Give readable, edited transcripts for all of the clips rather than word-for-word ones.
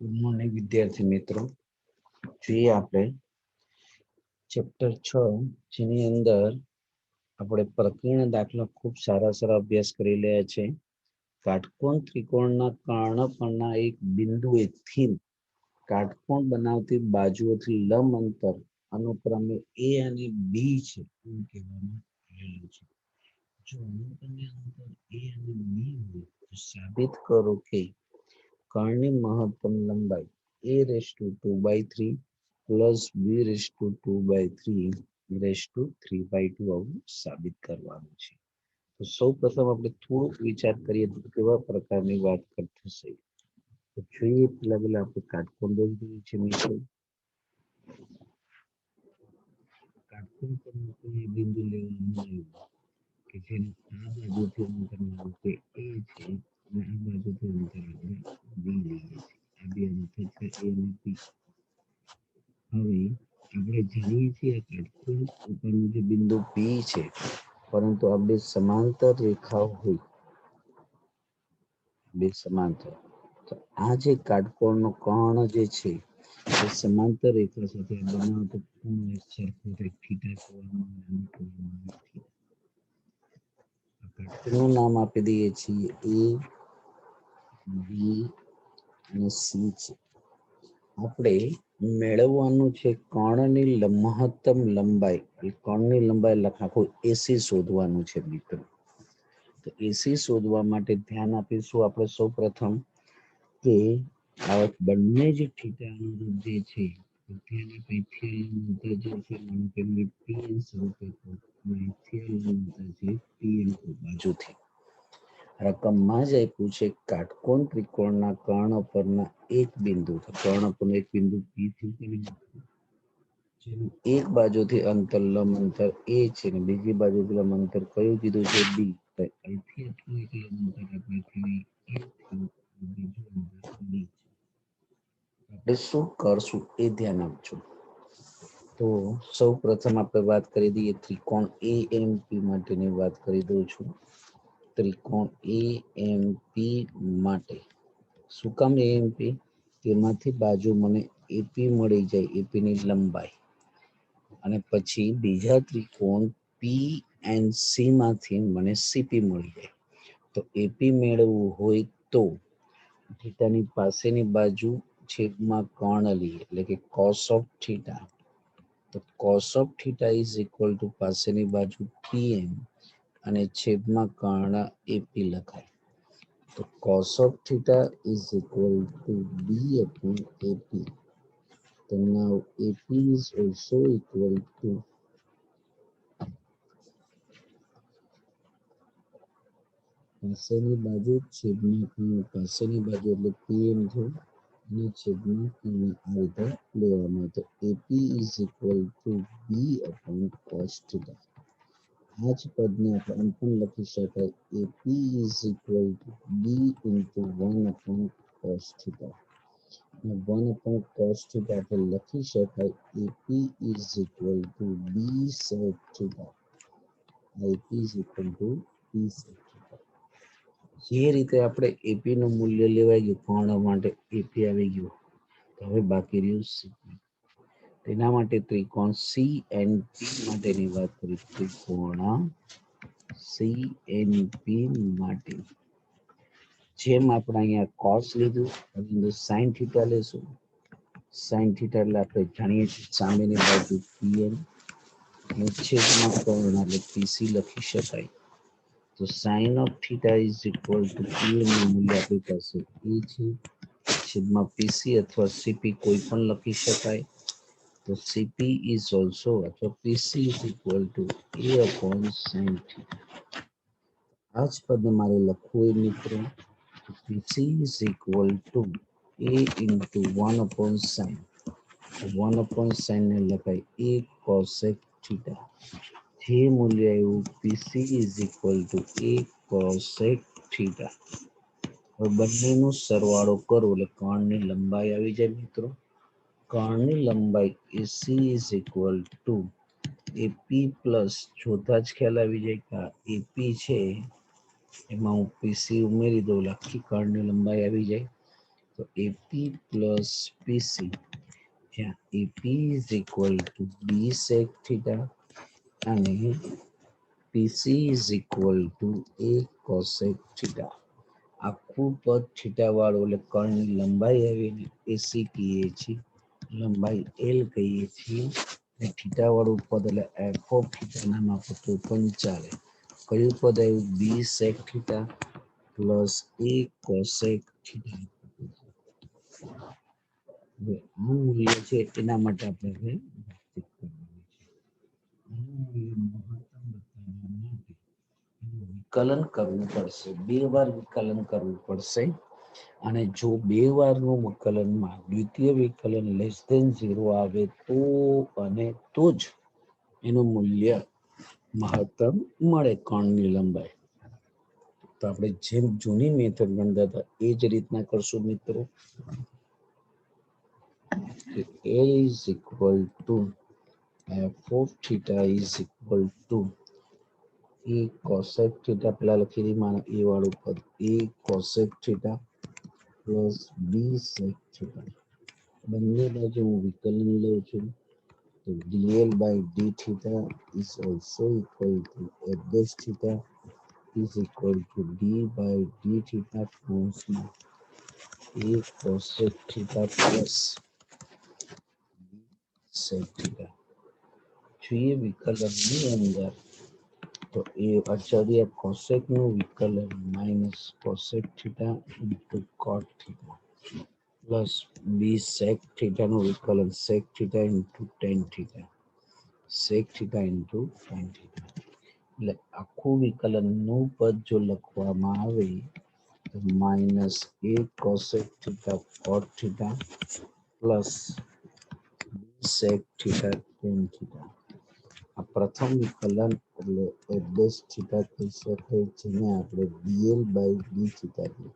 Good morning વિદ્યાર્થી મિત્રો. જોઈએ આપણે ચેપ્ટર 6 જેની અંદર આપણે પ્રકીર્ણ દાખલા ખૂબ સારા અભ્યાસ કરી રહ્યા છે. કાટકોણ ત્રિકોણના કર્ણ પરના એક બિંદુએથી કાટકોણ બનાવતી બાજુઓથી લંબ અંતર અનુક્રમે a અને b છે એમ કહેવામાં આવેલું છે. જો અનુક્રમે અંતર a અને b હોય તો સાબિત કરો કે કર્ણની મહત્તમ લંબાઈ a⁴ પ્લસ b⁴ આવું સાબિત કરવાનું છે. તો સૌ પ્રથમ આપણે થોડુંક વિચાર કરીએ તો કેવા પ્રકારની વાત થશે. તો જોઈએ પેલા આપણે કાટકોણ દોરી છે મિત્રો. કાટકોણ પરનું કોઈ બિંદુ લેવામાં આવ્યું કે જેને આ બાજુથી અંતર માનું કે a છે અને આ બાજુથી અંતર આપણે b લઈએ છીએ. આ બે અંતર છે a અને b. હવે આપણે જાણીએ છીએ કાટકોણ ઉપરનું જે બિંદુ p છે, પરંતુ આ બે સમાંતર રેખાઓ હોય, બે સમાંતર, તો આ જે કાટકોણનો કર્ણ જે છે એ સમાંતર રેખા સાથે બનાવતો ખૂણો એક સરખો થાય, થીટા કહેવામાં આવે. કાટકોણનું નામ આપી દઈએ છીએ a, b અને c છે. આપણે મેળવવાનું છે કર્ણની મહત્તમ લંબાઈ. એ કર્ણની લંબાઈ લખાકો AC શોધવાનું છે મિત્રો. તો AC શોધવા માટે ધ્યાન આપીશું આપણે સૌ પ્રથમ કે આ બંને જે થીટા અનુરૂપ જે છે ત્યાંના પૈથી અંતર જે છે મને PN સ્વરૂપે બાજુથી રકમમાં જ આપ્યું છે કાટકોણ ત્રિકોણના કર્ણ પરના એક બિંદુ, કર્ણ પરનું એક બિંદુ P થયું, જેનું એક બાજુથી અંતર લંબ અંતર a છે અને બીજી બાજુથી લંબ અંતર કયું કીધું છે b. તો અહીંથી એટલું એક લંબ અંતર આપણે થયું a થયું, બીજું અંતર b. આપણે શું કરશું એ ધ્યાન આપજો. તો સૌ પ્રથમ આપણે વાત કરી દઈએ ત્રિકોણ AMP માટેની વાત કરી દઉં છું. ત્રિકોણ AMP માટે શું કામ AMP? તેમાંથી બાજુ મને AP મળી જાય, AP ની લંબાઈ, અને પછી બીજા ત્રિકોણ PNC માંથી મને CP મળી જાય. તો AP મેળવવું હોય તો થીટાની પાસેની બાજુ છેદમાં કર્ણ લઈએ, એટલે કે cos of theta. તો cos of theta is equal to પાસેની બાજુ PM અને છેદમાં કર્ણ AP લખાય. તો cos of theta is equal to B upon AP. So now AP is also equal to પાસેની બાજુ છેદમાં કર્ણ, પાસેની બાજુ એટલે PM થયું અને છેદમાં કર્ણ આ રીતે લેવામાં. તો AP is equal to B upon cos theta. આ જ પદને આપણે એમ પણ લખી શકાય AP is equal to B into 1 upon cos theta. 1 upon cos theta આપણે લખી શકાય AP is equal to B sec theta. AP is equal to B sec theta. જે રીતે આપણે AP નું મૂલ્ય લેવાઈ ગયું, કર્ણ માટે AP આવી ગયું, તો હવે બાકી રહ્યું CP. તેના માટે ત્રિકોણ CNP માટેની વાત કરી. ત્રિકોણ CNP માટે જેમ આપણે અહીંયા cos લીધું, હવે sin થીટા લેશું. sin થીટા એટલે આપણે જાણીએ છીએ સામેની બાજુ PN અને છેદમાં કર્ણ એટલે PC લખી શકાય. તો sin of theta is equal to PN નું મૂલ્ય આપણી પાસે એ છે, છેદમાં PC અથવા CP કોઈ પણ લખી શકાય. તો CP is also, અથવા PC is equal to A upon sin theta. આ જ પદને મારે લખવું હોય મિત્રો, PC is equal to A into 1 upon sin. 1 upon sin ને લખાય A cosec theta. જે મૂલ્ય આવ્યું PC is equal to A cosec theta. હવે બંનેનો સરવાળો કરો એટલે કર્ણની લંબાઈ આવી જાય મિત્રો. કર્ણની લંબાઈ AC is equal to AP plus, જોતા જ ખ્યાલ આવી જાય કે AP છે એમાં હું PC ઉમેરી દઉં, આખી કર્ણની લંબાઈ આવી જાય. તો તો એપી પ્લસ પીસી, જ્યાં AP is equal to B sec theta અને PC is equal to A cosec theta. આખું પદ થીટા વાળું એટલે કર્ણની લંબાઈ આવીને એસી કહીએ છીએ, લંબાઈ એલ કહીએ છીએ. થીટા વાળું પદ એટલે એફ ઓફ થીટા નામ આપો તો પણ ચાલે. કયું પદ આવ્યું? બી સેક થીટા પ્લસ એ કોસેક થીટા. હવે આ મૂલ્ય છે એના માટે આપણે હવે વાતચીત કરવાની છે. આનું મૂલ્ય મહત્તમ બતાવવા માટે વિકલન કરવું પડશે, 2 વાર વિકલન કરવું પડશે. અને જો 2 વારનું વિકલનમાં દ્વિતીય વિકલન લેસ ધેન 0 આવે તો અને તો જ એનું મૂલ્ય મહત્તમ મળે કર્ણની લંબાઈ. તો આપણે જેમ જૂની મેથડ ગણતા હતા એ જ રીતના કરશું મિત્રો. A is equal to f of theta is equal to a cosec theta, પેલા લખી દી મારા a વાળું પદ, a cosec theta plus b sec theta. બંને બાજુ હું વિકલન લઉં છું તો dl by d theta is also equal to f dash theta is equal to d by d theta કૌંસમાં a cosec theta plus sec theta. જોઈએ વિકલનની અંદર તો એ અચળિયા કોસેક નું વિકલન minus cosec theta into cot theta plus B sec theta નું વિકલન sec theta into tan theta, sec theta into tan theta. એટલે આખું વિકલનનું પદ જો લખવામાં આવે તો minus A cosec theta cot theta plus sec theta tan theta. આ પ્રથમ વિકલન એટલે f dash થીટા કહી શકાય, જેને આપણે dl by d થીટા કહીએ.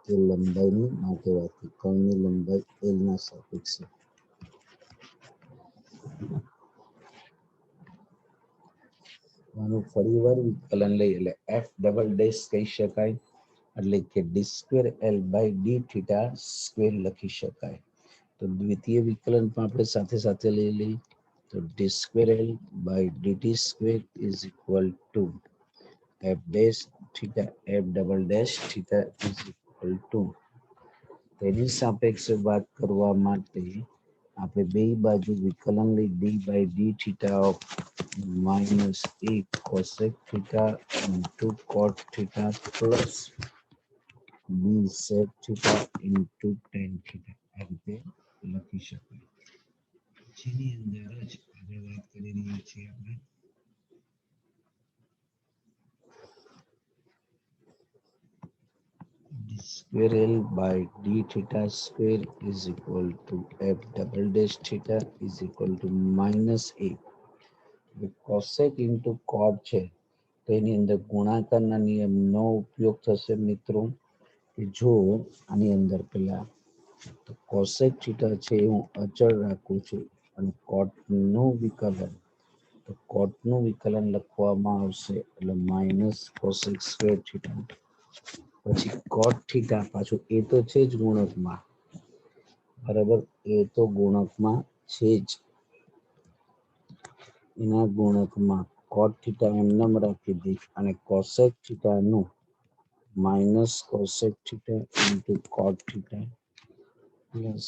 તે લંબાઈની માટે વાત કરી, કર્ણની લંબાઈ l ના સાપેક્ષે. આનું ફરીવાર વિકલન લઈએ એટલે f ડબલ ડેશ કહી શકાય, એટલે કે d square l by d theta square લખી શકાય. તો દ્વિતીય વિકલન પણ આપણે સાથે સાથે લઈ લઈએ તો d square l by dt square is equal to f dash theta f double dash theta is equal to, તેની સાપેક્ષે વાત કરવા માટે આપણે બે બાજુ વિકલન લઈ d by d theta of minus a cosec theta into cot theta plus b sec theta into tan theta આ રીતે લખી શકાય. જેની અંદર જ આપણે વાત કરી રહ્યા છીએ આપણે d square l by d theta square is equal to f double dash theta is equal to minus a. cosec into cot છે તો એની અંદર ગુણાકારના નિયમનો ઉપયોગ થશે મિત્રો. કે જો આની અંદર પેલા તો cosec theta છે હું અચળ રાખું છું અને cot નું વિકલન, તો cot નું વિકલન લખવામાં આવશે એટલે માઇનસ cosec સ્ક્વેર થીટા, પછી cot થીટા પાછું એ તો છે જ ગુણકમાં, બરાબર, એ તો ગુણકમાં છે જ, એના ગુણકમાં cot થીટા એમનેમ રાખી દઈશ અને cosec થીટા નું minus cosec theta into cot theta plus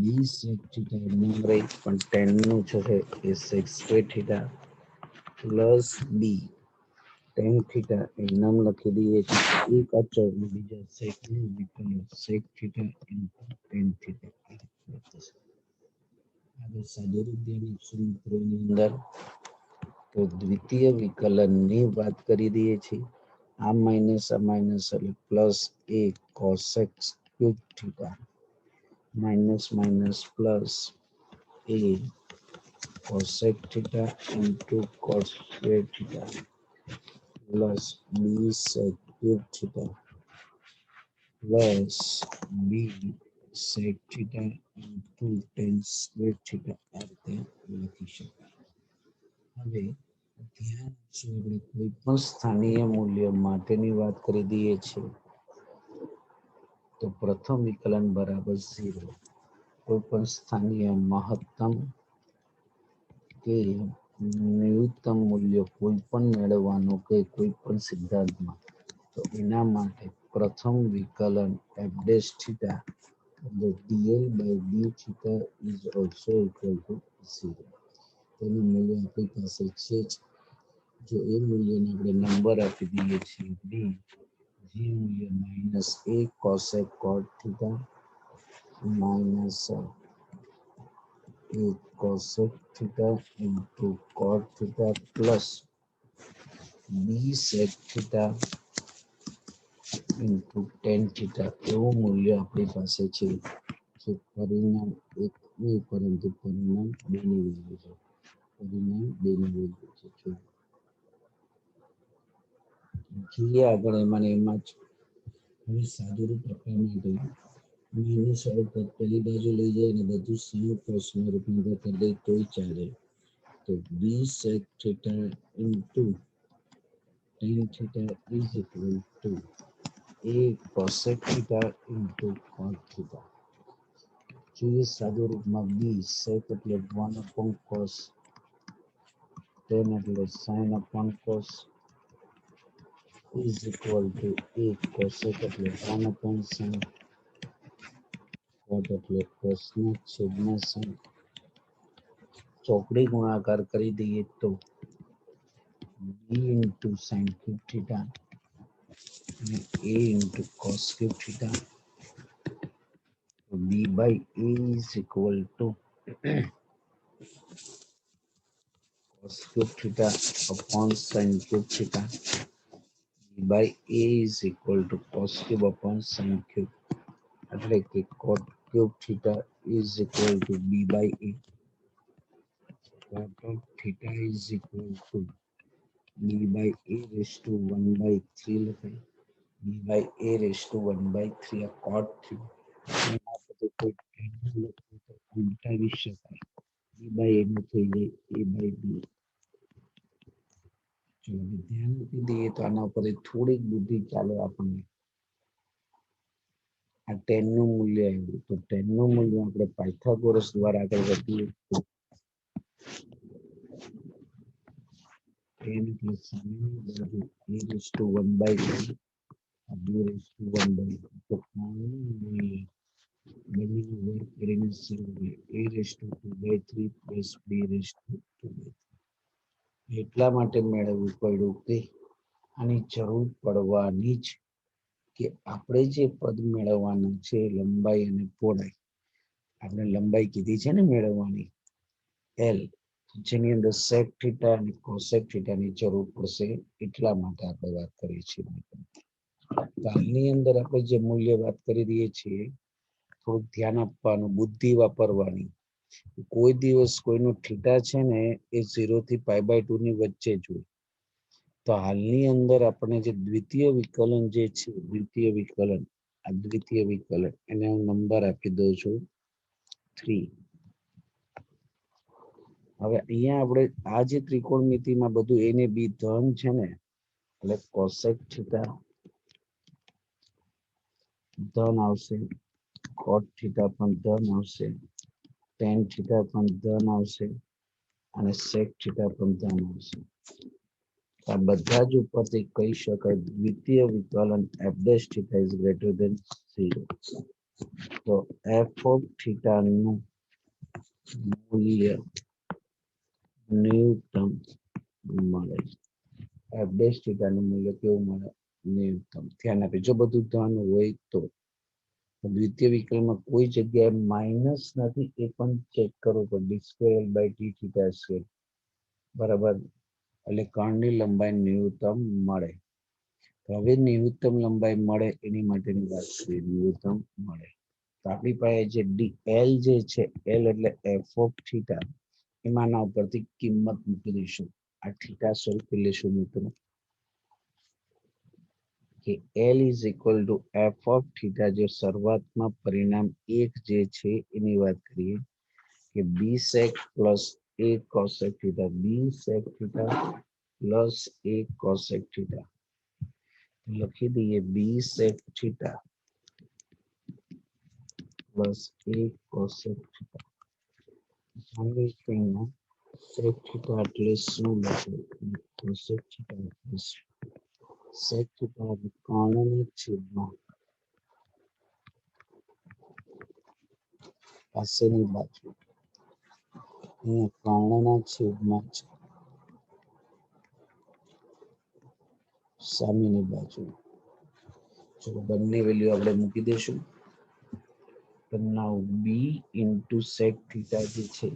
b sec theta એમનેમ રહી પણ tan નું છે એ sec square theta plus b tan theta એમનેમ લખી દઈએ છીએ, એક અચળ બીજા sec નું વિકલન sec theta into tan theta. આગળ સાદુરૂપ સૂત્રોની અંદર તો દ્વિતીય વિકલનની વાત કરી દઈએ છીએ. આ માઇનસ એટલે plus a cosec cube theta minus minus plus a cosec theta into cos square theta plus b sec cube theta plus b sec theta into tan square theta આ રીતે લખી શકાય. હવે ધ્યાન આપશો, આપણે કોઈ પણ સ્થાનીય મૂલ્ય માટેની વાત કરી દઈએ છીએ તો પ્રથમ વિકલન બરાબર 0. કોઈ પણ સ્થાનીય મહત્તમ કે ન્યૂનતમ મૂલ્ય કોઈ પણ મેળવવાનું કે કોઈ પણ સિદ્ધાંતમાં, તો એના માટે પ્રથમ વિકલન f dash theta, the dl by d theta is also equal to 0. તેનું મૂલ્ય આપણી પાસે છે જ. જો એ મૂલ્યને આપણે નંબર આપી દઈએ છીએ d, જે મૂલ્ય -a cosec cot theta minus a cosec theta into cot theta plus b sec theta into tan theta એવું મૂલ્ય આપણી પાસે છે. જે પરિણામ એક નહીં પરંતુ પરિણામ 2 ની વેલ્યુ છે. પરિણામ 2 ની વેલ્યુ છે. જોઈએ આગળ એમાં જ હવે સાદુરૂપ આપવા માટે એની શરૂઆત પહેલી બાજુ લઈ જાય અને બધું સંયુક્ત કોષમાં રૂપાંતર કરી દે તોય ચાલે. તો b sec theta into tan theta is equal to a cosec theta into cot theta. જોઈએ સાદુરૂપમાં b sec એટલે 1 upon cos, tan એટલે sin upon cos is equal to a cosec એટલે 1 upon sin, cot એટલે cos ના છેદમાં sin. ચોકડી ગુણાકાર કરી દઈએ તો b into sin cube theta અને a into cos cube theta. b by a is equal to cos cube theta upon sin cube theta. b by a is equal to cos cube upon sin cube, એટલે કે cot cube theta is equal to b by a. Cot of theta is equal to b by a raised to 1 by 3 લખાય. b by a raised to 1 by 3 આ cot થયું. એના પછી કોઈ લખવું તો ઉલટાવી શકાય. b by a નું થઈ જાય a by b. ચલો ધ્યાન આપી દઈએ તો આના ઉપર થોડીક બુદ્ધિ ચાલે આપણને. આ 10 નું મૂલ્ય આવ્યું તો 10 નું મૂલ્ય આપણે પાયથાગોરસ દ્વારા આગળ વધીએ તો 10 એટલે સામેની બાજુ a raised to 1 by 3, b raised to 1 by 2. તો કોણનું મૂલ્ય બંનેનો વર્ગ કરીને 0 a raised to 2 by 3 plus b raised to 2 by 3. એટલા માટે મેળવવું પડ્યું કે આની જરૂર પડવાની જ, કે આપણે જે પદ મેળવવાના છે લંબાઈ અને પહોળાઈ, આપણે લંબાઈ કીધી છે ને મેળવવાની L, જેની અંદર sec theta અને cosec theta ની જરૂર પડશે, એટલા માટે આપણે વાત કરીએ છીએ. આની અંદર આપણે જે મૂલ્ય વાત કરી દઈએ છીએ, થોડુંક ધ્યાન આપવાનું, બુદ્ધિ વાપરવાની. કોઈ દિવસ કોઈનું થીટા છે ને એ 0 થી π/2 ની વચ્ચે જ હોય. તો હાલની અંદર આપણે જે દ્વિતીય વિકલન જે છે, દ્વિતીય વિકલન, આ દ્વિતીય વિકલન એને હું નંબર આપી દઉં છું 3. હવે અહીંયા આપણે આ જે ત્રિકોણમિતિમાં બધું a ને b ધન છે ને, એટલે cosec theta ધન આવશે, cot theta પણ ધન આવશે, tan theta પણ ધન આવશે અને sec theta પણ ધન આવશે. આ બધા જ ઉપરથી કહી શકાય દ્વિતીય વિકલન f dash theta is greater than 0. તો f of theta નું મૂલ્ય ન્યૂનતમ મળે. f dash theta નું મૂલ્ય કેવું મળે? ન્યૂનતમ. ધ્યાન આપી, જો બધું ધન હોય તો દ્વિતીય વિકલનમાં કોઈ જગ્યાએ માઇનસ નથી, એ પણ ચેક કરવું પડે. d square l by t theta square બરાબર, એટલે કર્ણની લંબાઈ ન્યૂનતમ મળે. હવે ન્યૂનતમ લંબાઈ મળે એની માટેની વાત કરીએ. ન્યૂનતમ મળે તો આપણી પાસે જે l જે છે, l એટલે f of theta, એમાંના ઉપરથી કિંમત મૂકી દઈશું. આ થીટા સ્વરૂપે લેશું મિત્રો કે l is equal to f of theta, જે શરૂઆતમાં પરિણામ 1 જે છે એની વાત કરીએ કે b sec plus a cosec theta, b sec theta plus a cosec theta. લખી દઈએ b sec theta plus a cosec theta. જાણીએ કે અહીંયા સેક થીટા એટલે શું લખવું? કોસેક થીટા એટલે સેક થીટા એટલે કર્ણની છેદમાં પાસેની બાજુ. અહીંયા કર્ણના છેદમાં છે સામેની બાજુ. ચલો બંને વેલ્યુ આપણે મૂકી દઈશું. તો નાઉ બી ઇન્ટુ સેક થીટા જે છે,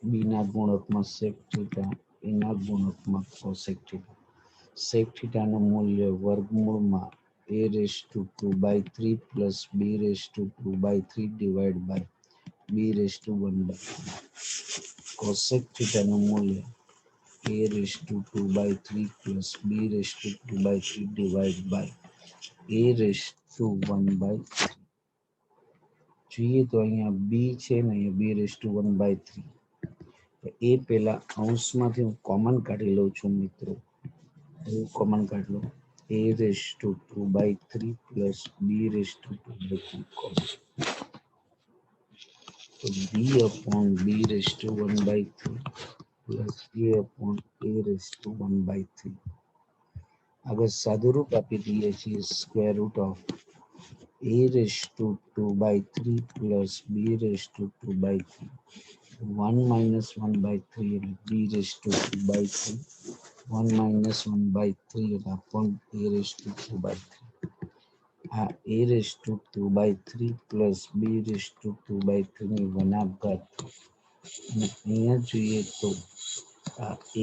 બી ના ગુણકમાં સેક થીટા, એના ગુણકમાં કોસેક થીટા. સેક થીટાનું મૂલ્ય વર્ગમૂળમાં a raised to 2/3 plus b raised to 2/3 divided by b raised to 1/3. Cosec થીટાનું મૂલ્ય a raised to 2/3 plus b raised to 2/3 divided by a raised to 1/3. જોઈએ તો અહીંયા b છે ને અહીંયા b raised to 1/3. એ પેલા અંશમાંથી હું કોમન કાઢી લઉં છું મિત્રો. કોમન કાઢ લો. a raised to 2/3 plus b raised to 2/3 cos. So b upon b raised to 1/3 plus a upon a raised to 1/3. अगर सादुरूप आपी दिए છીએ square root of a raised to 2/3 plus b raised to 2/3. 1 minus 1/3 b raised to 2/3. 1 minus 1/3 upon a raised to 2/3. a raised to 2/3 plus b raised to 2/3 ની વનાઘાત. અને અહીંયા જોઈએ તો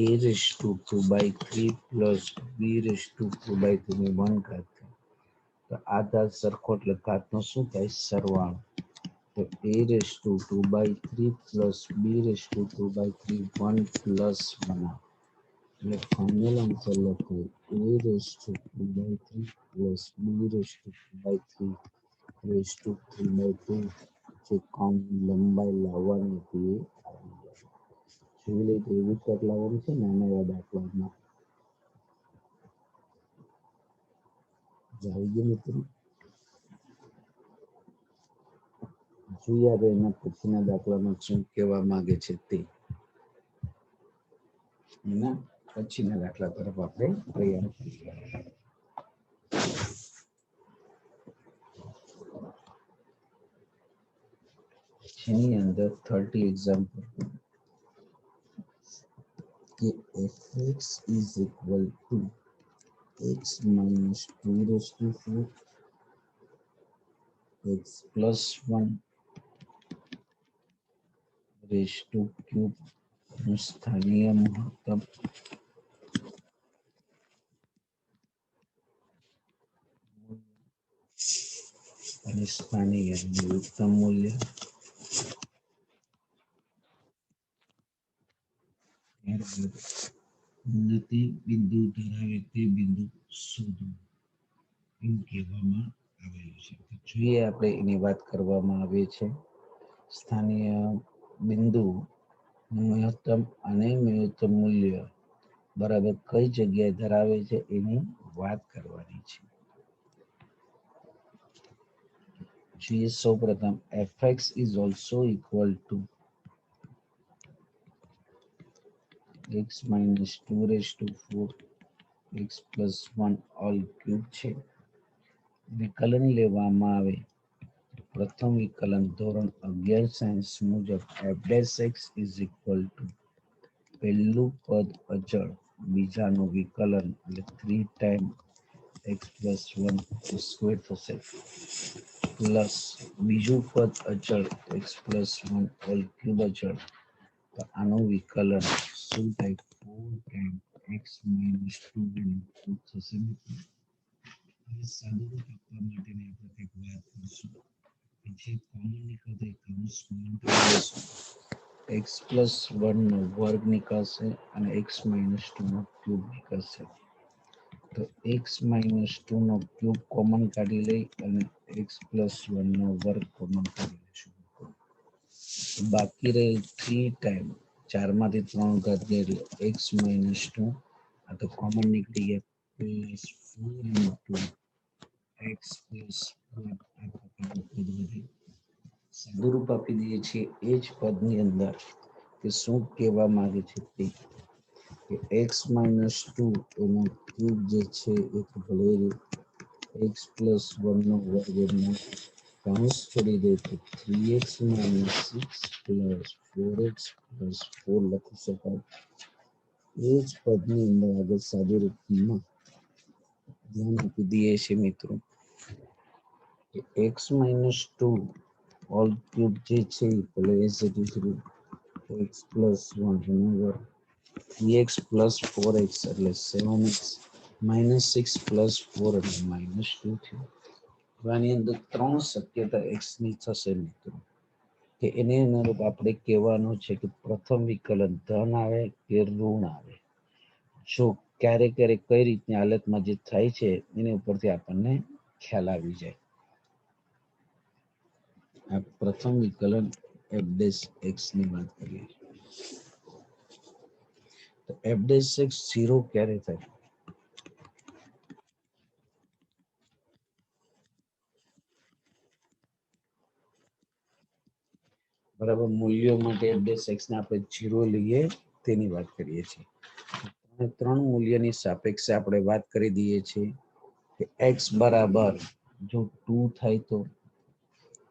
a raised to 2/3 plus b raised to 2/3 ની વનઘાત. તો આ ધાર સરખો એટલે ઘાતનો શું થાય? સરવાળો. તો a raised to 2/3 plus b raised to 2/3 1 plus 1. એટલે ફાઇનલ આન્સર લખો a raised to 2/3 plus b raised to 2/3 raised to 3/2. જે કામ લંબાઈ લાવવાની હતી એ આવી જાય. જોઈ લઈએ તો એવું જ લાવવાનું છે નાના એવા દાખલામાં. આવી ગયું મિત્રો. જોઈએ આપણે એના પછીના દાખલામાં શું કહેવા માંગે છે તે. એના પછીના દાખલા તરફ આપણે તૈયાર કરીએ. જેની અંદર 30 એક્ઝામ્પલ કે fx is equal to x minus 2 raised to 4 x plus 1 raised to cube નું સ્થાનીય મહત્તમ અને સ્થાનીય ન્યૂનતમ મૂલ્ય. ઉન્નતિ બિંદુ ધરાવે તે બિંદુ શોધો એમ કહેવામાં આવેલું છે. જોઈએ આપણે એની વાત કરવામાં આવે છે. સ્થાનીય બિંદુ મહત્તમ અને ન્યૂનતમ મૂલ્ય બરાબર કઈ જગ્યાએ ધરાવે છે એની વાત કરવાની છે. જોઈએ સૌપ્રથમ fx is also equal to x minus 2 raised to 4 x plus 1 all cube છે. વિકલન લેવામાં આવે પ્રથમ વિકલન ધોરણ 11 સાયન્સ મુજબ f' is equal to પહેલું પદ અચળ બીજાનું વિકલન એટલે 3 ટાઈમ x plus 1 સ્ક્વેર થશે પ્લસ બીજું પદ અચળ x plus 1 હોલ ક્યુબ અચળ. તો આનું વિકલન શું થાય? 4 ટાઈમ x minus 2 ક્યુબ થશે. હવે સાદુરૂપ આપવા માટેની આપણે કંઈક વાત કરીશું. જે કોમન નીકળે કૌંસમાં x plus 1 નો વર્ગ નીકળશે અને x minus 2 નો ક્યુબ નીકળશે. તો x minus 2 નો ક્યુબ કોમન કાઢી લઈ અને x plus 1 નો વર્ગ કોમન કાઢી લઈશું. બાકી રહે 3 ટાઈમ 4 માંથી 3 ઘાત એટલે x minus 2. આ તો કોમન નીકળી ગયા plus 4 into x plus 1 આ પ્રકારનું પદ સાદુરૂપ આપી દઈએ છીએ એ જ પદની અંદર કે શું કહેવા માંગે છે તે કે x - 2 એનો ક્યુબ જે છે એ ભલે x + 1 નો વર્ગ એનો કૌંસ છોડી દે તો 3x - 6 + 4x + 4 લખી શકાય. એ જ પદની અંદર આગળ સાદુરૂપમાં ધ્યાન આપી દઈએ છીએ મિત્રો કે x - 2 હોલ ક્યુબ જે છે એ ભલે એઝ ઇટ ઇઝ x + 1 એનો વર્ગ 3x + 4x એટલે 7x - 6 + 4 એટલે -2 થયું. આની અંદર ત્રણ શક્યતા x ની થશે મિત્રો કે એની અનુરૂપ આપણે કહેવાનું છે કે પ્રથમ વિકલન ધન આવે કે ઋણ આવે. જો ક્યારેક ક્યારેક કઈ રીતની હાલતમાં જે થાય છે એની ઉપરથી આપણને ખ્યાલ આવી જાય. આ પ્રથમ વિકલન f' x ની વાત કરીએ તો f' 0 ક્યારે થાય? બરાબર, મૂલ્યો માટે f' ને આપણે 0 લઈએ તેની વાત કરીએ છીએ. ત્રણ મૂલ્યની સાપેક્ષે આપણે વાત કરી દઈએ છીએ કે x બરાબર જો 2 થાય તો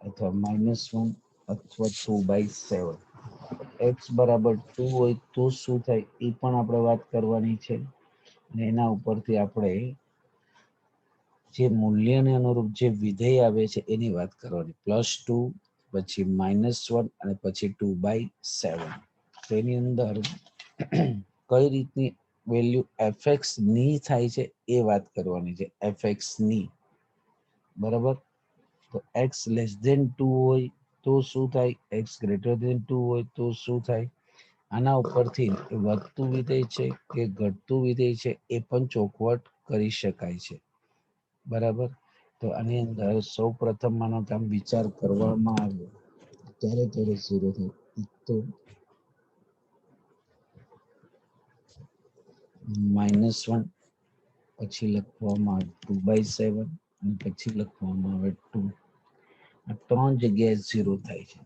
અથવા -1 અથવા 2/7. x બરાબર 2 હોય તો શું થાય એ પણ આપણે વાત કરવાની છે અને એના ઉપરથી આપણે જે મૂલ્યને અનુરૂપ જે વિધેય આવે છે એની વાત કરવાની. +2 પછી -1 અને પછી 2/7. તેની અંદર કઈ રીતની વેલ્યુ fx ની થાય છે એ વાત કરવાની છે. fx ની બરાબર, તો x <2 હોય તો શું થાય, x <2 હોય તો શું થાય. આના ઉપરથી વધતું વિધેય છે કે ઘટતું વિધેય છે એ પણ ચોખવટ કરી શકાય છે. બરાબર, તો આની અંદર સૌ પ્રથમ માનો કે આમ વિચાર કરવામાં આવ્યો ત્યારે 0 થાય. તો -1 પછી લખવામાં આવે 2/7 અને પછી લખવામાં આવે 2. આ ત્રણ જગ્યાએ 0 થાય છે.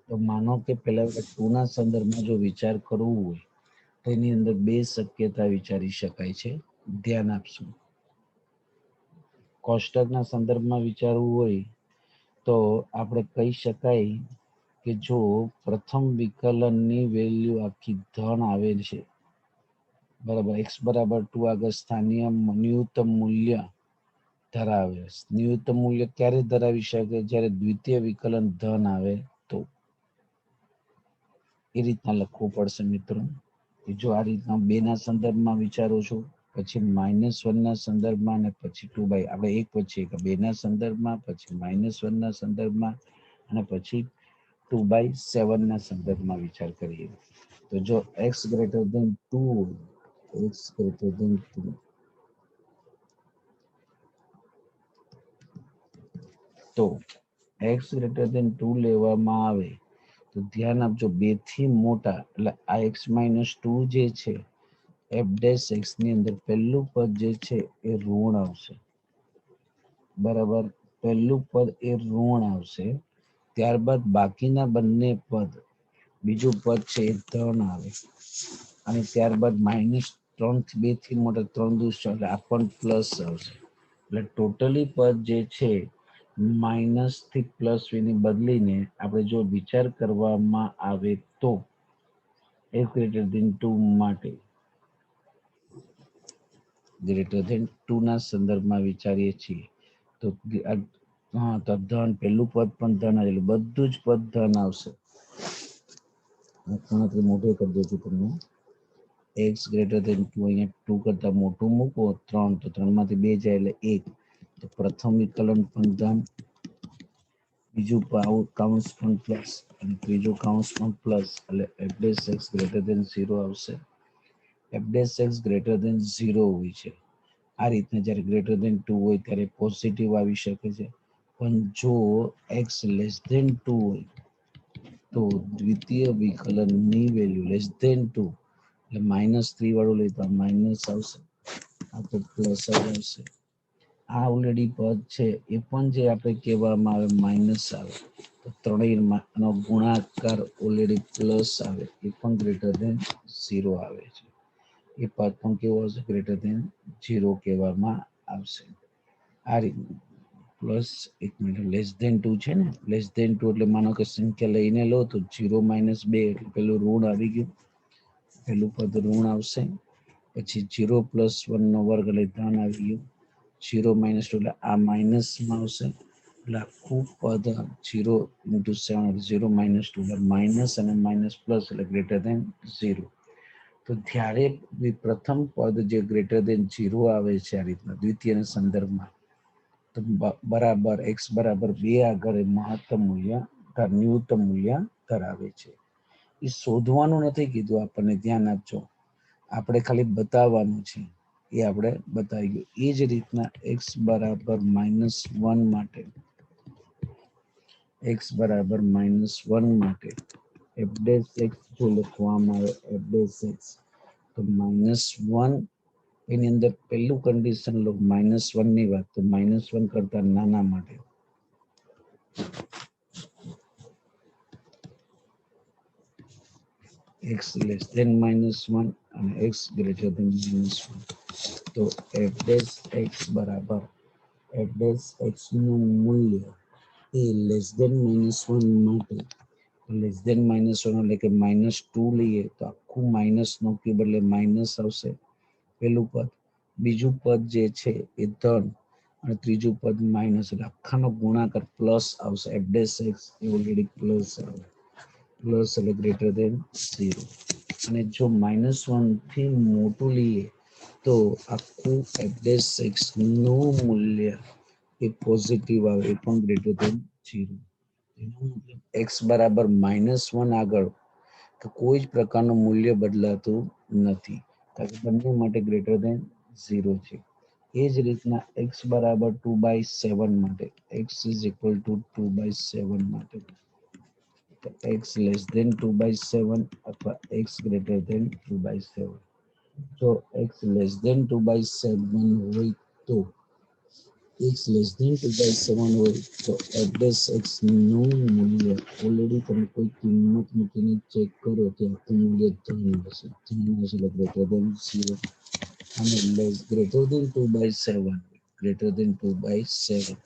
તો માનો કે પેલા 2 ના સંદર્ભમાં જો વિચાર કરવું હોય તો એની અંદર બે શક્યતા વિચારી શકાય છે. ધ્યાન આપશું. કોષ્ટકના સંદર્ભમાં વિચારવું હોય તો આપણે કહી શકાય કે જો પ્રથમ વિકલનની વેલ્યુ આખી ધન આવે છે, બરાબર, x બરાબર 2 આગળ સ્થાનીય ન્યૂનતમ મૂલ્ય ધરાવે. ન્યૂનતમ મૂલ્ય ક્યારે ધરાવી શકે? જ્યારે દ્વિતીય વિકલન ધન આવે તો. એ રીતના લખવું પડશે મિત્રો. જો આ રીતના 2 ના સંદર્ભમાં વિચારો છો, પછી -1 ના સંદર્ભમાં અને પછી 2 આપણે એક પછી 2 ના સંદર્ભમાં, પછી -1 ના સંદર્ભમાં અને પછી 2/7 ના સંદર્ભમાં વિચાર કરીએ તો જો x <2 હોય, x <2 તો x <2 લેવામાં આવે તો ધ્યાન આપજો 2 થી મોટા એટલે આ x - 2 જે છે f' ની અંદર પહેલું પદ જે છે એ ઋણ આવશે. બરાબર, પહેલું પદ એ ઋણ આવશે. ત્યારબાદ બાકીના બંને પદ, બીજું પદ છે એ ધન આવે અને ત્યારબાદ -3 થી 2 થી મોટા 3 દુ 6 એટલે આ પણ પ્લસ આવશે. એટલે ટોટલી પદ જે છે માઇનસ થી પ્લસ ની બદલીને આપણે જો વિચાર કરવામાં આવે તો f <2 માટે <2 ના સંદર્ભમાં વિચારીએ છીએ તો હા, તો ધન પેલું પદ પણ ધન એટલે બધું જ પદ ધન આવશે. ગણતરી મોટી કરી દઉં છું તમને. x <2 અહીંયા 2 કરતા મોટું મૂકો 3 તો 3 માંથી 2 જાય એટલે 1. તો પ્રથમ વિકલન પણ ધન, બીજું કૌંસ પણ પ્લસ અને ત્રીજું કૌંસ પણ પ્લસ એટલે f' 0 આવશે. f' 0 હોય છે. આ રીતના જયારે <2 હોય ત્યારે પોઝિટિવ આવી શકે છે. પણ જો x <2 હોય તો દ્વિતીય વિકલનની વેલ્યુ <2 એટલે -3 વાળું લઈ તો માઇનસ આવશે, આ તો પ્લસ આવશે. આ ઓલરેડી પદ છે એ પણ જે આપણે કહેવામાં આવે માઇનસ આવે તો ત્રણેયનો ગુણાકાર ઓલરેડી પ્લસ આવે એ પણ ગ્રેટર ધેન 0 આવે છે. એ પદ પણ કેવો હશે? ગ્રેટર ધેન 0 કહેવામાં આવશે. આ રીતે પ્લસ એક મિનિટ લેસ ધેન 2 છે ને, લેસ ધેન 2 એટલે માનો કે સંખ્યા લઈને લો તો 0 - 2 એટલે પેલું ઋણ આવી ગયું, પેલું પદ ઋણ આવશે. પછી 0 + 1 નો વર્ગ એટલે 3 આવી ગયું. 0 - 2 એટલે આ માઇનસમાં આવશે એટલે આખું પદ 0 × 7 0 - 2 એટલે માઇનસ અને માઇનસ પ્લસ એટલે ગ્રેટર ધેન 0. તો જ્યારે પ્રથમ પદ જે ગ્રેટર ધેન 0 આવે છે આ રીતના દ્વિતીયના સંદર્ભમાં તો બરાબર x બરાબર 2 આગળ મહત્તમ મૂલ્ય ન્યૂનતમ મૂલ્ય ધરાવે છે. એ શોધવાનું નથી કીધું આપણને, ધ્યાન આપજો, આપણે ખાલી બતાવવાનું છે. એ આપણે બતાવી ગયું. એ જ રીતના x બરાબર -1 માટે x બરાબર -1 માટે f' જો લખવામાં આવે f' તો -1 એની અંદર પહેલું કન્ડિશન લો -1 ની વાત, તો -1 કરતા નાના માટે x less than -1 અને x greater than -1 તો f' બરાબર f' નું મૂલ્ય એ લેસ ધેન -1 માટે લેસ ધેન -1 એટલે કે -2 લઈએ તો આખું માઇનસ નો કે બદલે માઇનસ આવશે પેલું પદ. બીજું પદ જે છે એ ધન અને ત્રીજું પદ માઇનસ એટલે આખાનો ગુણાકાર પ્લસ આવશે. f' એ ઓલરેડી પ્લસ આવે, પ્લસ એટલે ગ્રેટર ધેન 0. અને જો -1 થી મોટું લઈએ તો આખું f' નું મૂલ્ય એ પોઝિટિવ આવે, એ પણ ગ્રેટર ધેન 0. x બરાબર -1 આગળ તો કોઈ જ પ્રકારનું મૂલ્ય બદલાતું નથી, કારણ કે બંને માટે ગ્રેટર ધેન 0 છે. એ જ રીતના x બરાબર 2/7 માટે x = 2/7 માટે x less than 2/7 અથવા x greater than 2/7. જો x less than 2/7 હોય તો x less than 2/7 હોય તો f' નું મૂલ્ય ઓલરેડી તમે કોઈ કિંમત મૂકીને ચેક કરો તો આખું મૂલ્ય ધન હશે, એટલે ગ્રેટર ધેન 0. અને ગ્રેટર ધેન 2/7 ગ્રેટર ધેન 2/7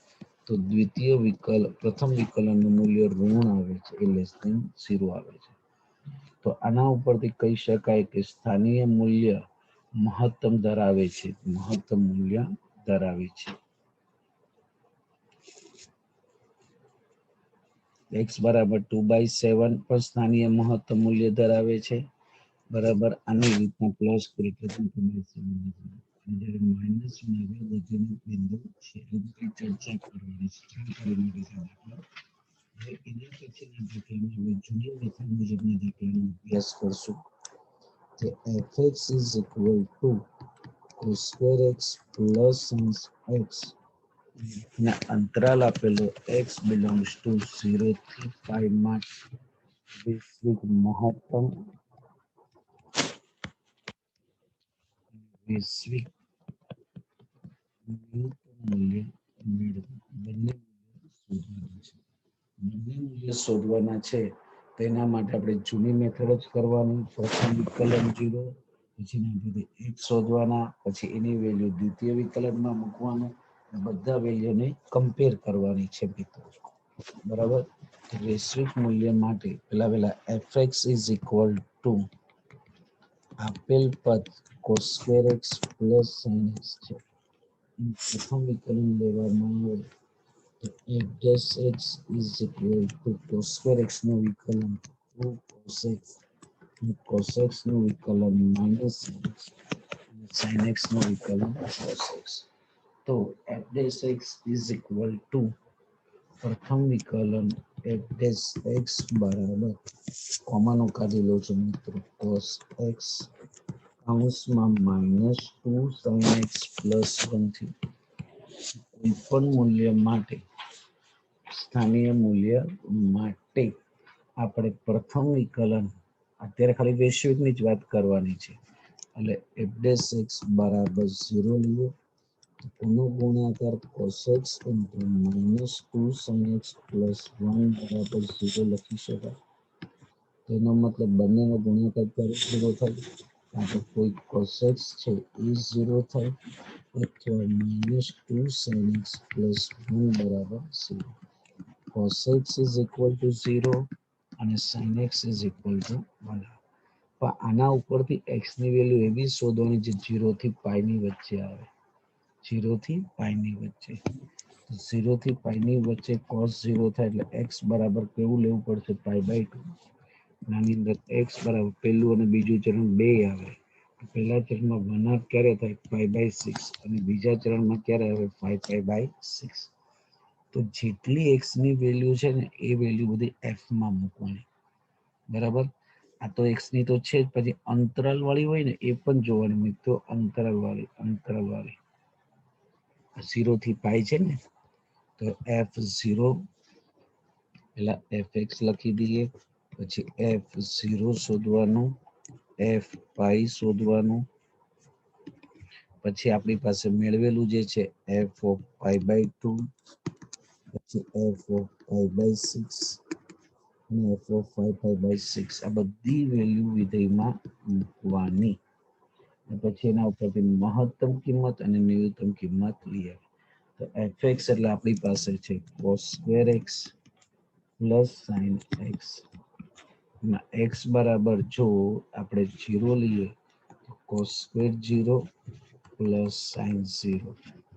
તો દ્વિતીય વિકલ પ્રથમ વિકલનનું મૂલ્ય ઋણ આવે છે, એ લેસ ધેન 0 આવે છે. તો આના ઉપરથી કહી શકાય કે સ્થાનીય મૂલ્ય મહત્તમ ધરાવે છે, મહત્તમ મૂલ્ય ધરાવે છે. x બરાબર 2/7 પર સ્થાનીય મહત્તમ મૂલ્ય ધરાવે છે, બરાબર. આની રીતના પ્લસ ગ્રેટર ધેન 2/7 જ્યારે માઇનસ બિંદુ છે એની ચર્ચા કરવાની છે. એના પછીના દાખલામાં જૂની મેથડ મુજબના દાખલાનો અભ્યાસ કરશું. કે f(x) = cos² x plus sin x ના અંતરાલ આપેલો x belongs to 0 થી π માં વૈશ્વિક મહત્તમ વૈશ્વિક મૂલ્ય મેળવો. બંને મૂલ્ય શોધવાના છે. તેના માટે આપણે જૂની મેથડ જ કરવાની. પ્રથમ વિકલન 0, પછી x શોધવાના, પછી એની વેલ્યુ દ્વિતીય વિકલનમાં મૂકવાનું, બધા વેલ્યુને કમ્પેર કરવાની છે મિત્રો, બરાબર. વૈશ્વિક મૂલ્ય માટે પેલા f(x) = આપેલ પદ cos² x plus sin x છે. પ્રથમ વિકલન લેવામાં આવે તો f'(x) = cos² x નું વિકલન 2cos x, cos x નું વિકલન -sin x, sin x નું વિકલન cos x. તો f'(x) = પ્રથમ વિકલન f'(x) બરાબર કોમન કાઢી લો છો મિત્રો, cos x કૌંસમાં -2sin x + 1 થી કોઈ પણ મૂલ્ય માટે સ્થાનીય મૂલ્ય માટે આપણે પ્રથમ વિકલન અત્યારે ખાલી વૈશ્વિકની જ વાત કરવાની છે, એટલે f'(x) બરાબર 0 લઈએ કોનો ગુણાકાર cos x into -2 sin x plus 1 બરાબર 0 લખી શકાય. તેનો મતલબ બંનેનો ગુણાકાર ત્યારે 0 થાય કાં તો કોઈ cos x છે એ 0 થાય અથવા -2 sin x plus 1 બરાબર 0. cos x is equal to 0 અને sin x is equal to 1. પણ આના ઉપરથી x ની વેલ્યુ એવી શોધવાની જે 0 થી પાઈ ની વચ્ચે આવે. 0 થી પાઈ ની વચ્ચે. 0 થી પાઈ ની વચ્ચે cos 0 થાય એટલે x બરાબર કેવું લેવું પડશે π/2. આની અંદર x બરાબર પહેલું અને બીજું ચરણ બે આવે. પહેલા ચરણમાં 1/2 ક્યારે થાય π/6 અને બીજા ચરણમાં ક્યારે આવે 5π/6. તો જેટલી x ની વેલ્યુ છે ને એ વેલ્યુ બધી f માં મૂકવાની. બરાબર. આ તો x ની તો છે જ, પછી અંતરાલ વાળી હોય ને એ પણ જોવાની મિત્રો. અંતરાલ વાળી 0 થી પાઈ છે ને તો f0 પેલા fx લખી દઈએ, પછી f0 શોધવાનું, f પાઈ શોધવાનું, પછી આપણી પાસે મેળવેલું જે છે f of π/2, પછી f of π/6 અને f of 5π/6. આ બધી વેલ્યુ વિધેયમાં મૂકવાની. પછી એના ઉપરથી મહત્તમ કિંમત અને ન્યૂનતમ કિંમત લઈએ. તો fx એટલે આપણી પાસે છે cos2x plus sin x. x બરાબર જો આપણે 0 લઈએ તો cos2 0 પ્લસ sin 0.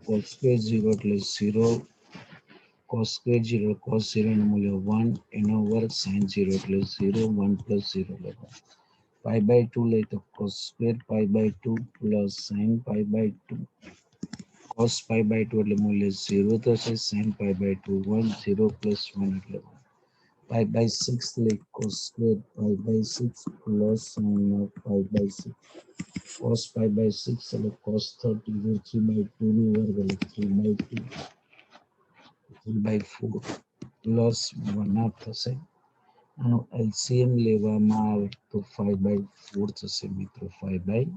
cos2 0 એટલે 0, cos2 0 cos 0 નું મૂલ્ય 1 એનો વર્ગ, sin 0 એટલે 0, 1 પ્લસ 0 લખો. π/2 લઈ તો cos2 π/2 પ્લસ sin π/2. cos π/2 એટલે મૂલ્ય 0 થશે, sin π/2 1, 0 પ્લસ 1 એટલે 1. π/6 લઈ cos2 π/6 પ્લસ sin π/6. cos π/6 એટલે cos 30 3/2 નો વર્ગ એટલે 3/2. 3/4 પ્લસ 1 થશે. આનો LCM લેવામાં આવે તો 5/4 થશે મિત્રો. 5/4.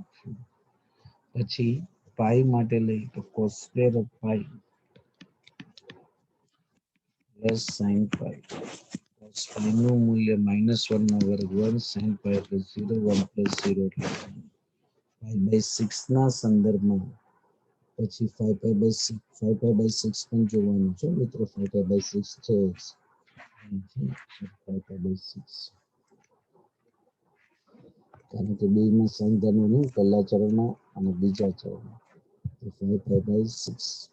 પછી પાઈ માટે લઈ તો cos2 of pi plus sin pi. cos પાઈ નું મૂલ્ય -1 નો વર્ગ 1, sin પાઈ એટલે 0, 1 પ્લસ 0 એટલે 5/6 ના સંદર્ભમાં પછી 5π/6 પણ જોવાનું છે મિત્રો. 5π/6 છે 5π/6 કારણ કે બેમાં સંધાનો નહીં, પહેલા ચરણમાં અને બીજા ચરણમાં. 5π/6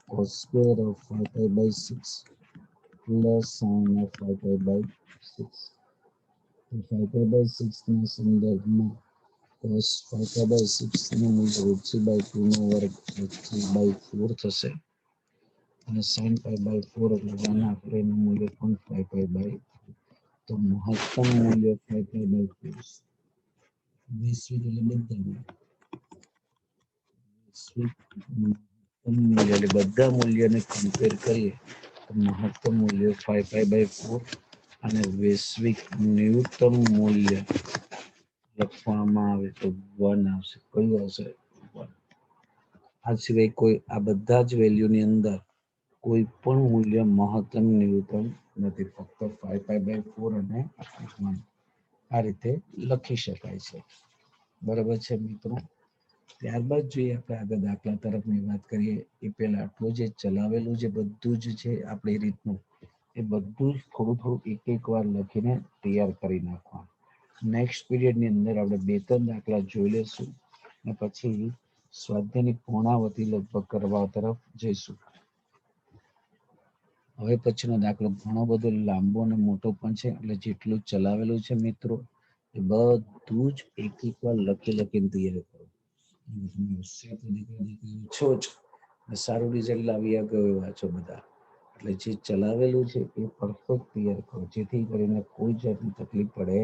cos square of 5π/6 plus sin of 5π/6. 5π/6 ના સંદર્ભમાં cos 5π/6 નું મૂલ્ય √3/2 નો વર્ગ 3/4 થશે અને sin π/4 એટલે 1 આપણે એનું મૂલ્ય પણ 5π/4. તો મહત્તમ મૂલ્ય 5π/4. વૈશ્વિક એટલે બધા મૂલ્યને કમ્પેર કરીએ તો મહત્તમ મૂલ્ય 5π/4 અને વૈશ્વિક ન્યૂનતમ મૂલ્ય લખવામાં આવે તો 1 આવશે. કયું આવશે? 1. આ સિવાય કોઈ આ બધા જ વેલ્યુની અંદર કોઈ પણ મૂલ્ય મહત્તમ ન્યૂનતમ નથી, ફક્ત 5π/4 અને 1 આ રીતે લખી શકાય છે. બરાબર છે મિત્રો. ત્યારબાદ જોઈએ આપણે આગળ દાખલા તરફની વાત કરીએ એ પહેલા આટલું જે ચલાવેલું જે બધું જ છે આપણી રીતનું એ બધું જ થોડું એક વાર લખીને તૈયાર કરી નાખવાનું. નેક્સ્ટ પીરિયડની અંદર આપણે 2-3 દાખલા જોઈ લેશું અને પછી સ્વાધ્યાયની પૂર્ણાવતી લગભગ કરવા તરફ જઈશું. હવે પછીનો દાખલો ઘણો બધો લાંબો અને મોટો પણ છે, એટલે જેટલું ચલાવેલું છે મિત્રો એ બધું જ એક વાર લખીને તૈયાર કરો. છો જ સારું રિઝલ્ટ લાવી ગયો એવા છો બધા, એટલે જે ચલાવેલું છે એ પરફેક્ટ તૈયાર કરો જેથી કરીને કોઈ જાતની તકલીફ પડે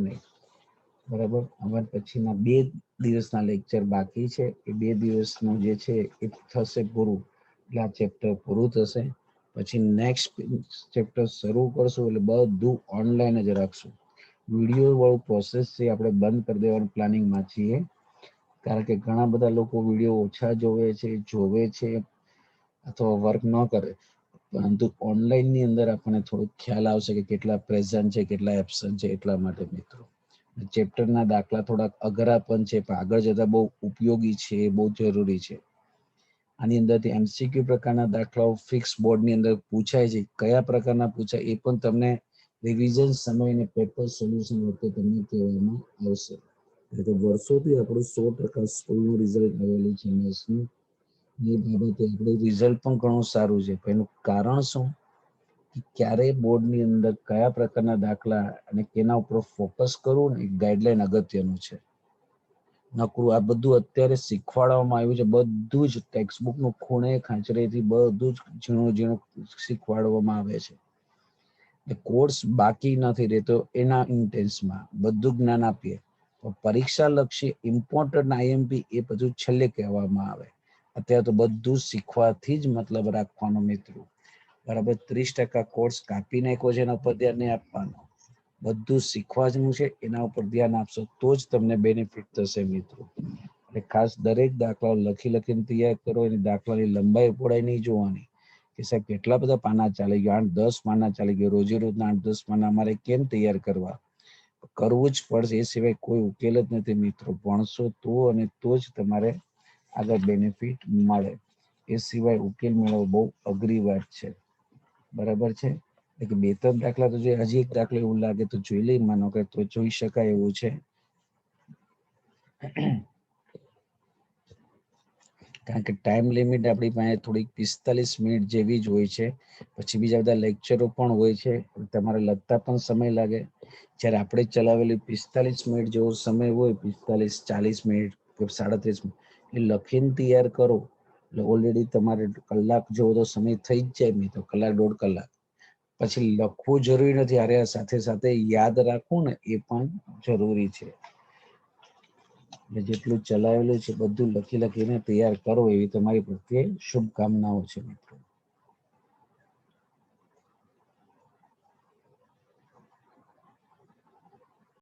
નહીં. બરાબર. હવે પછીના 2 દિવસના લેક્ચર બાકી છે. એ 2 દિવસનું જે છે એ થશે પૂરું, એટલે આ ચેપ્ટર પૂરું થશે. પછી નેક્સ્ટ ચેપ્ટર શરૂ કરશું એટલે બધું ઓનલાઈન જ રાખશું. વિડીયો વાળું પ્રોસેસ છે આપણે બંધ કરી દેવાનું પ્લાનિંગમાં છીએ. કારણ કે ઘણા બધા લોકો વિડીયો ઓછા જોવે છે અથવા વર્ક ન કરે, પરંતુ ઓનલાઈન ની અંદર આપણને થોડું ખ્યાલ આવશે કે કેટલા પ્રેઝન્ટ છે, કેટલા એબ્સન્ટ છે. એટલા માટે મિત્રો ચેપ્ટરના દાખલા થોડાક અઘરા પણ છે, પણ આગળ જતા બહુ ઉપયોગી છે, બહુ જરૂરી છે. આની અંદરથી MCQ પ્રકારના દાખલાઓ ફિક્સ બોર્ડની અંદર પૂછાય છે. કયા પ્રકારના પૂછાય એ પણ તમને રિવિઝન સમય અને પેપર સોલ્યુશન વખતે તમને કહેવામાં આવશે. તો વર્ષોથી આપણું 100% સ્કૂલનું રિઝલ્ટ આવેલું છે મેથ્સનું. એ બાબતે આપણું રિઝલ્ટ પણ ઘણું સારું છે. એનું કારણ શું? ક્યારે બોર્ડની અંદર કયા પ્રકારના દાખલા અને કેના ઉપર ફોકસ કરવું ને એક ગાઈડલાઈન અગત્યનું છે. નકરું આ બધું અત્યારે શીખવાડવામાં આવ્યું છે. બધું જ ટેક્સ્ટબુક નું ખૂણે ખાંચરેથી બધું જ ઝીણું શીખવાડવામાં આવે છે. કોર્સ બાકી નથી રહેતો. એના ઇન્ટેન્સમાં બધું જ્ઞાન આપીએ તો પરીક્ષા લક્ષી ઇમ્પોર્ટન્ટ IMP એ બધું છેલ્લે કહેવામાં આવે. અત્યારે તો બધું શીખવાથી જ મતલબ રાખવાનો મિત્રો. બરાબર 30% કોર્સ કાપી નાખ્યો છે, એના ઉપર ધ્યાન નહીં આપવાનું. બધું શીખવા જેવું છે, એના ઉપર ધ્યાન આપશો તો જ તમને બેનિફિટ થશે મિત્રો. એટલે ખાસ દરેક દાખલાઓ લખીને તૈયાર કરો. એની દાખલાની લંબાઈ પહોળાઈ નહીં જોવાની કે સાહેબ કેટલા બધા પાના ચાલી ગયા, 8-10 પાના ચાલી ગયા. રોજે રોજના 8-10 પાના અમારે કેમ તૈયાર કરવા? કરવું જ પડશે. એ સિવાય કોઈ ઉકેલ જ નથી મિત્રો. ભણશો તો અને તો જ તમારે આગળ બેનિફિટ મળે. એ સિવાય ઉકેલ મેળવવો બહુ અઘરી વાત છે. બરાબર છે. એટલે 2-3 દાખલા તો જોઈએ. હજી એક દાખલો એવું લાગે તો જોઈ લઈ, માનો કે તો જોઈ શકાય એવું છે. કારણ કે ટાઈમ લિમિટ આપણી પાસે થોડીક 45 મિનિટ જેવી જ હોય છે. પછી બીજા બધા લેક્ચરો પણ હોય છે. તમારે લખતા પણ સમય લાગે. જ્યારે આપણે ચલાવેલી 45 મિનિટ જેવો સમય હોય, 45-40 મિનિટ કે 37 મિનિટ, એ લખીને તૈયાર કરો એટલે ઓલરેડી તમારે કલાક જેવો તો સમય થઈ જ જાય નહીં તો કલાક 1.5 કલાક. પછી લખવું જરૂરી નથી. અરે સાથે સાથે યાદ રાખવું ને એ પણ જરૂરી છે. એટલે જેટલું ચલાવેલું છે બધું લખીને તૈયાર કરો એવી તમારી પ્રત્યે શુભકામનાઓ છે.